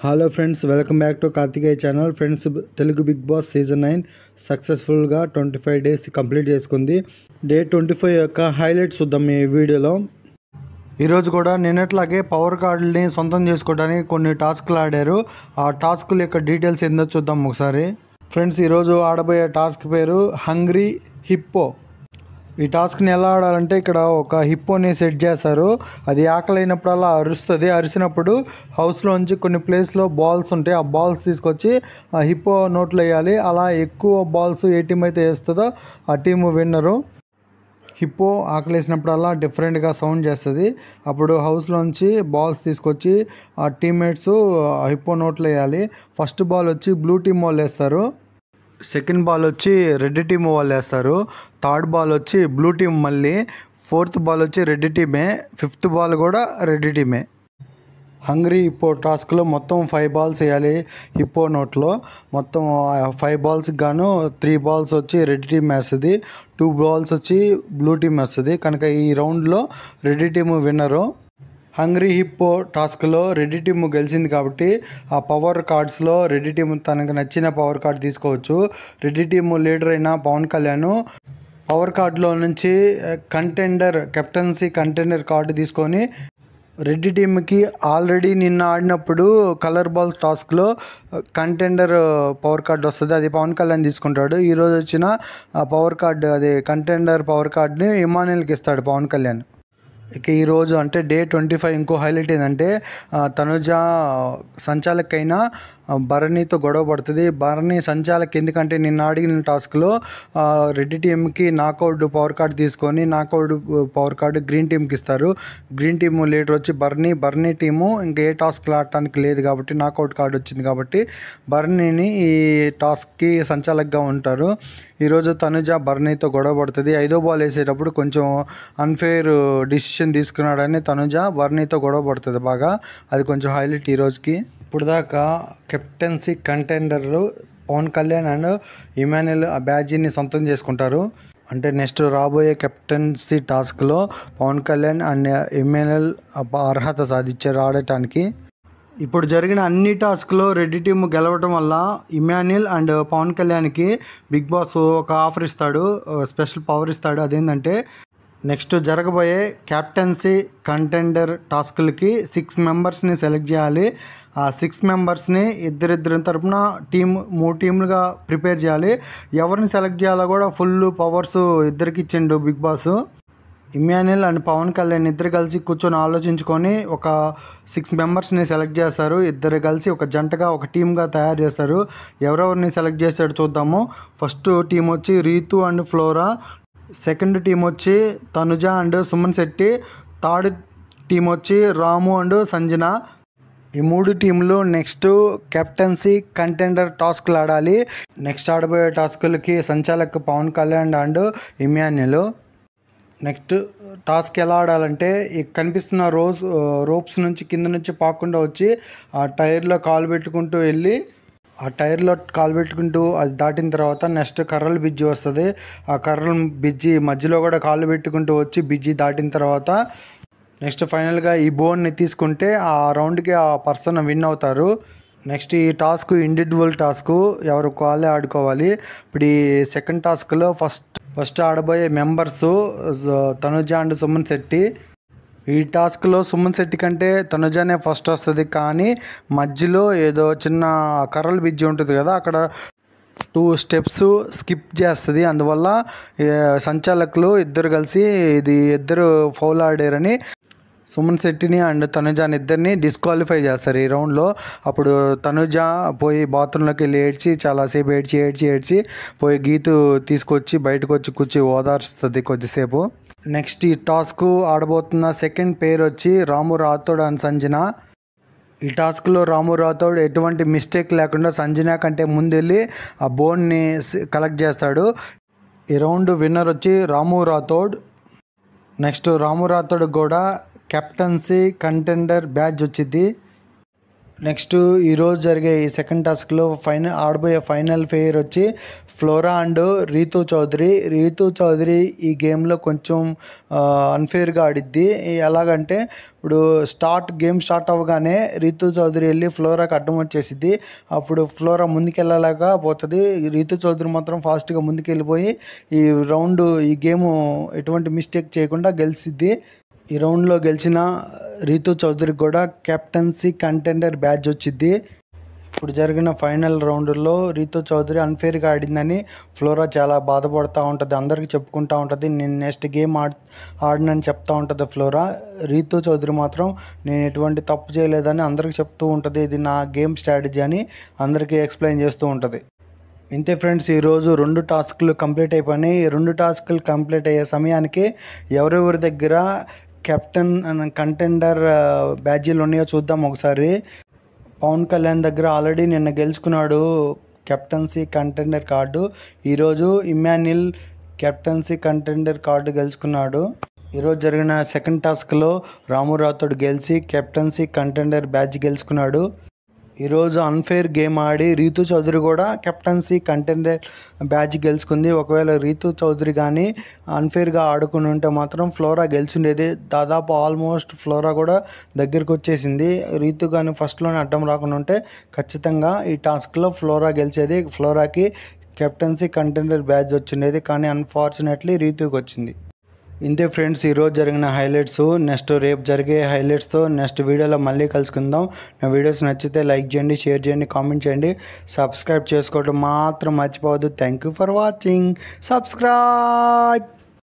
Hello friends, welcome back to Karthikeya channel. Friends, Telugu Bigg Boss season 9 సక్సెస్ఫుల్గా 25 days complete చేసుకుంది. Day 25 యొక్క highlights చూద్దాం ఈ వీడియోలో. ఈరోజు కూడా నిన్నట్లాగే పవర్ కార్డుని సొంతం చేసుకోవడానికి కొన్ని టాస్క్లు ఆడారు. ఆ టాస్కుల యొక్క డీటెయిల్స్ ఏందో చూద్దాం ఒకసారి. ఫ్రెండ్స్, ఈరోజు ఆడబోయే టాస్క్ పేరు హంగ్రీ హిప్పో. ఈ టాస్క్ని ఎలా ఆడాలంటే, ఇక్కడ ఒక హిప్పోని సెట్ చేస్తారు. అది ఆకలైనప్పుడల్లా అరుస్తుంది. అరిసినప్పుడు హౌస్లోంచి కొన్ని ప్లేస్లో బాల్స్ ఉంటాయి. ఆ బాల్స్ తీసుకొచ్చి ఆ హిప్పో నోట్లో వేయాలి. అలా ఎక్కువ బాల్స్ ఏ టీం అయితే వేస్తుందో ఆ టీము విన్నరు. హిప్పో ఆకలేసినప్పుడల్లా డిఫరెంట్గా సౌండ్ చేస్తుంది. అప్పుడు హౌస్లోంచి బాల్స్ తీసుకొచ్చి ఆ టీమ్మేట్స్ హిప్పో నోట్లో వేయాలి. ఫస్ట్ బాల్ వచ్చి బ్లూ టీమ్ వాళ్ళు వేస్తారు. సెకండ్ బాల్ వచ్చి రెడ్ టీమ్ వాళ్ళు వేస్తారు. థర్డ్ బాల్ వచ్చి బ్లూ టీమ్, మళ్ళీ ఫోర్త్ బాల్ వచ్చి రెడ్ టీమే, ఫిఫ్త్ బాల్ కూడా రెడ్ టీమే. హంగ్రీ హిప్పో టాస్క్లో మొత్తం 5 బాల్స్ వేయాలి. హిప్పో నోట్లో మొత్తం 5 బాల్స్కి గాను 3 బాల్స్ వచ్చి రెడ్ టీమ్ వేస్తుంది, 2 బాల్స్ వచ్చి బ్లూ టీమ్ వేస్తుంది. కనుక ఈ రౌండ్లో రెడ్ టీమ్ విన్నరు. హంగ్రీ హిప్పో టాస్క్లో రెడ్ టీమ్ గెలిచింది కాబట్టి ఆ పవర్ కార్డ్స్లో రెడ్ టీమ్ తనకు నచ్చిన పవర్ కార్డ్ తీసుకోవచ్చు. రెడ్ టీమ్ లీడర్ అయిన పవన్ కళ్యాణ్ పవర్ కార్డులో నుంచి కెప్టెన్సీ కంటెండర్ కార్డు తీసుకొని రెడ్ టీమ్కి ఆల్రెడీ నిన్న ఆడినప్పుడు కలర్ బాల్స్ టాస్క్లో కంటెండర్ పవర్ కార్డు వస్తుంది. అది పవన్ కళ్యాణ్ తీసుకుంటాడు. ఈరోజు వచ్చిన పవర్ కార్డు, అది కంటెండర్ పవర్ కార్డుని ఇమాన్యుయల్కి ఇస్తాడు పవన్ కళ్యాణ్. ఇక ఈరోజు అంటే డే 25 ఇంకో హైలైట్ ఏంటంటే, తనుజ సంచాలక్ అయినా భరణితో గొడవ పడుతుంది. భరణి సంచాలక్ ఎందుకంటే నిన్న అడిగిన టాస్క్లో రెడ్ టీమ్కి నాకౌట్ పవర్ కార్డు తీసుకొని నాకౌట్ పవర్ కార్డు గ్రీన్ టీమ్కి ఇస్తారు. గ్రీన్ టీమ్ లీడర్ వచ్చి భరణి టీము ఇంకా ఏ టాస్క్లు ఆడటానికి లేదు కాబట్టి నాకౌట్ కార్డు వచ్చింది కాబట్టి భరణిని ఈ టాస్క్కి సంచాలక్గా ఉంటారు. ఈరోజు తనుజ భరణితో గొడవ పడుతుంది. 5వ బాల్ వేసేటప్పుడు కొంచెం అన్ఫేర్ డిసిషన్ తీసుకున్నాడని తనుజ భరణితో గొడవ పడుతుంది బాగా. అది కొంచెం హైలైట్ ఈరోజుకి. ఇప్పుడు దాకా కెప్టెన్సీ కంటెండర్లు పవన్ కళ్యాణ్ అండ్ ఇమాన్యుయల్ ఆ బ్యాడ్జీని సొంతం చేసుకుంటారు. అంటే నెక్స్ట్ రాబోయే కెప్టెన్సీ టాస్క్లో పవన్ కళ్యాణ్ అండ్ ఇమాన్యుయల్ అర్హత సాధించారు ఆడటానికి. ఇప్పుడు జరిగిన అన్ని టాస్క్లో రెడ్ టీమ్ గెలవడం వల్ల ఇమాన్యుయల్ అండ్ పవన్ కళ్యాణ్కి బిగ్ బాస్ ఒక ఆఫర్ ఇస్తాడు, స్పెషల్ పవర్ ఇస్తాడు. అదేంటంటే, నెక్స్ట్ జరగబోయే క్యాప్టెన్సీ కంటెండర్ టాస్క్లకి 6 మెంబర్స్ని సెలెక్ట్ చేయాలి. ఆ 6 మెంబర్స్ని ఇద్దరిద్దరి తరపున 3 టీంలుగా ప్రిపేర్ చేయాలి. ఎవరిని సెలెక్ట్ చేయాలో కూడా ఫుల్ పవర్స్ ఇద్దరికి ఇచ్చిండు Bigg Boss. Emmanuel and Pawan Kalyan ఇద్దరు కలిసి కూర్చొని ఆలోచించుకొని ఒక 6 మెంబర్స్ని సెలెక్ట్ చేస్తారు. ఇద్దరు కలిసి ఒక జంటగా ఒక టీమ్గా తయారు చేస్తారు. ఎవరెవరిని సెలెక్ట్ చేస్తాడో చూద్దాము. ఫస్ట్ టీం వచ్చి Ritu and Flora, second team వచ్చి Tanuja and Suman Shetty, third team వచ్చి రాము అండ్ సంజన. ఈ 3 టీంలు నెక్స్ట్ కెప్టెన్సీ కంటెండర్ టాస్క్లు ఆడాలి. నెక్స్ట్ ఆడబోయే టాస్కులకి సంచాలక్ Pawan Kalyan and Emmanuel. Next task ఎలా ఆడాలంటే, ఈ కనిపిస్తున్న రోప్స్ నుంచి కింద నుంచి పాకుండా వచ్చి ఆ టైర్లో కాలు పెట్టుకుంటూ వెళ్ళి ఆ టైర్లో కాలు పెట్టుకుంటూ అది దాటిన తర్వాత నెక్స్ట్ కర్రల బిజ్జి వస్తుంది. ఆ కర్రల బిజ్జి మధ్యలో కూడా కాలు పెట్టుకుంటూ వచ్చి బిజ్జి దాటిన తర్వాత నెక్స్ట్ ఫైనల్గా ఈ బోన్ని తీసుకుంటే ఆ రౌండ్కి ఆ పర్సన్ విన్ అవుతారు. నెక్స్ట్ ఈ టాస్క్ ఇండివిజువల్ టాస్క్, ఎవరు కాలే ఆడుకోవాలి. ఇప్పుడు ఈ సెకండ్ టాస్క్లో ఫస్ట్ ఆడబోయే మెంబర్స్ తనుజ అండ్ సుమన్ శెట్టి. ఈ టాస్క్లో సుమన్ శెట్టి కంటే తనుజానే ఫస్ట్ వస్తుంది, కానీ మధ్యలో ఏదో చిన్న కర్రల బిజ్జి ఉంటుంది కదా, అక్కడ 2 స్టెప్స్ స్కిప్ చేస్తుంది. అందువల్ల సంచాలకులు ఇద్దరు కలిసి ఇద్దరు ఫౌల్ ఆడారని సుమన్ శెట్టిని అండ్ తనుజాని ఇద్దరిని డిస్క్వాలిఫై చేస్తారు ఈ రౌండ్లో. అప్పుడు తనుజ పోయి బాత్రూంలోకి వెళ్ళి చాలాసేపు ఏడ్చి పోయి గీతు తీసుకొచ్చి బయటకు వచ్చి కూర్చి ఓదార్స్తుంది కొద్దిసేపు. నెక్స్ట్ ఈ టాస్క్ ఆడబోతున్న సెకండ్ పేరు వచ్చి రాము రాథోడ్ అండ్ సంజన. ఈ టాస్క్లో రాము రాథోడ్ ఎటువంటి మిస్టేక్ లేకుండా సంజన కంటే ముందెళ్ళి ఆ బోన్ని కలెక్ట్ చేస్తాడు. ఈ రౌండ్ విన్నర్ వచ్చి రాము రాథోడ్. నెక్స్ట్ రాము రాథోడ్ కూడా కెప్టెన్సీ కంటెండర్ బ్యాడ్జ్ వచ్చింది. నెక్స్ట్ ఈరోజు జరిగే ఈ సెకండ్ టాస్క్లో ఆడబోయే ఫైనల్ ఫెయిర్ వచ్చి ఫ్లోరా అండ్ రీతూ చౌదరి ఈ గేమ్లో కొంచెం అన్ఫేర్గా ఆడిద్ది. ఎలాగంటే ఇప్పుడు గేమ్ స్టార్ట్ అవ్వగానే రీతూ చౌదరి వెళ్ళి ఫ్లోరాకి అడ్డం వచ్చేసిద్ది. అప్పుడు ఫ్లోరా ముందుకెళ్ళలేక పోతుంది. రీతూ చౌదరి మాత్రం ఫాస్ట్గా ముందుకెళ్ళిపోయి ఈ గేమ్ ఎటువంటి మిస్టేక్ చేయకుండా గెలిచిద్ది. ఈ రౌండ్లో గెలిచిన రీతూ చౌదరికి కూడా కెప్టెన్సీ కంటెండర్ బ్యాడ్జ్ వచ్చింది. ఇప్పుడు జరిగిన ఫైనల్ రౌండ్లో రీతూ చౌదరి అన్ఫేర్గా ఆడిందని ఫ్లోరా చాలా బాధపడుతూ ఉంటుంది, అందరికీ చెప్పుకుంటూ ఉంటుంది. నేను నెక్స్ట్ గేమ్ ఆడినని చెప్తూ ఉంటుంది ఫ్లోరా. రీతూ చౌదరి మాత్రం నేను ఎటువంటి తప్పు చేయలేదని అందరికీ చెప్తూ ఉంటుంది. ఇది నా గేమ్ స్ట్రాటజీ అని అందరికీ ఎక్స్ప్లెయిన్ చేస్తూ ఉంటుంది. ఇంతే ఫ్రెండ్స్, ఈరోజు 2 టాస్క్లు కంప్లీట్ అయిపోయినాయి. 2 టాస్క్లు కంప్లీట్ అయ్యే సమయానికి ఎవరెవరి దగ్గర కెప్టెన్ కంటెండర్ బ్యాడ్జీలు ఉన్నాయో చూద్దాం ఒకసారి. పవన్ కళ్యాణ్ దగ్గర ఆల్రెడీ నిన్న గెలుచుకున్నాడు కెప్టెన్సీ కంటెండర్ కార్డు. ఈరోజు ఇమ్మాన్యుల్ కెప్టెన్సీ కంటెండర్ కార్డు గెలుచుకున్నాడు. ఈరోజు జరిగిన సెకండ్ టాస్క్లో రాము రాథోడ్ గెలిచి కెప్టెన్సీ కంటెండర్ బ్యాడ్జ్ గెలుచుకున్నాడు. ఈరోజు అన్ఫేర్ గేమ్ ఆడి రీతూ చౌదరి కూడా కెప్టెన్సీ కంటెండర్ బ్యాడ్జ్ గెలుచుకుంది. ఒకవేళ రీతూ చౌదరి కానీ అన్ఫేర్గా ఆడుకుని ఉంటే మాత్రం ఫ్లోరా గెలిచిండేది. దాదాపు ఆల్మోస్ట్ ఫ్లోరా కూడా దగ్గరికి వచ్చేసింది. రీతూ కానీ ఫస్ట్లోనే అడ్డం రాకుండా ఉంటే ఖచ్చితంగా ఈ టాస్క్లో ఫ్లోరా గెలిచేది. ఫ్లోరాకి కెప్టెన్సీ కంటెండర్ బ్యాడ్జ్ వచ్చిండేది, కానీ అన్ఫార్చునేట్లీ రీతూకి వచ్చింది. ఇంతే ఫ్రెండ్స్, ఈరోజు జరిగిన హైలైట్స్. నెక్స్ట్ రేపు జరిగే హైలైట్స్తో నెక్స్ట్ వీడియోలో మళ్ళీ కలుసుకుందాం. నా వీడియోస్ నచ్చితే లైక్ చేయండి, షేర్ చేయండి, కామెంట్ చేయండి, సబ్స్క్రైబ్ చేసుకోవడం మాత్రం మర్చిపోవద్దు. Thank you for watching. Subscribe.